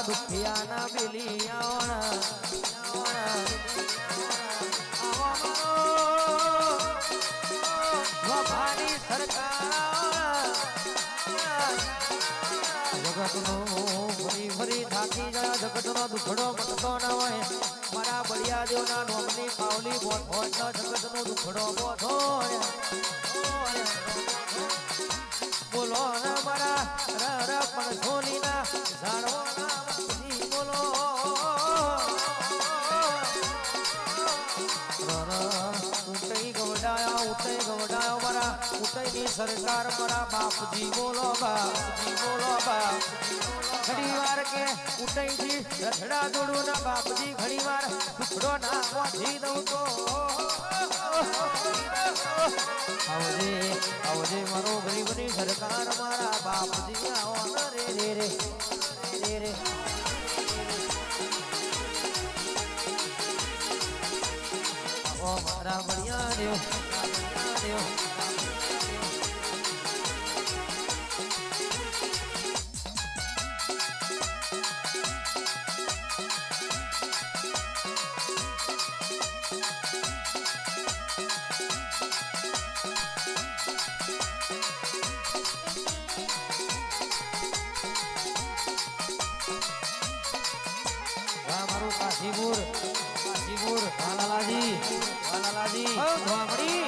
દુખિયાના બિલિયાઓના વફાની સરકાર જગતનો ફરી ફરી થાકી ગયા જગતનો દુખડો મટતો ન હોય મારા બળિયા દેવના નોમની પાવલી બોધો જગતનો દુખડો બોધો બોલો ને મારા ર પણ સોનીના ઝાડવાના બોલો ઉઠઈ ગવડાયો મારા ઉઠઈની સરકાર મારા બાપજી બોલો બા ઘણી વાર કે ઉઠઈથી રથડા જોડું ના બાપજી ઘણી વાર ટુકડો ના વાંચી દઉં તો આવજે મારો ગરીબની સરકાર મારા બાપજી આવો રે મારા બળિયા દેવ કાશીપુર લાલાજી ધોમડી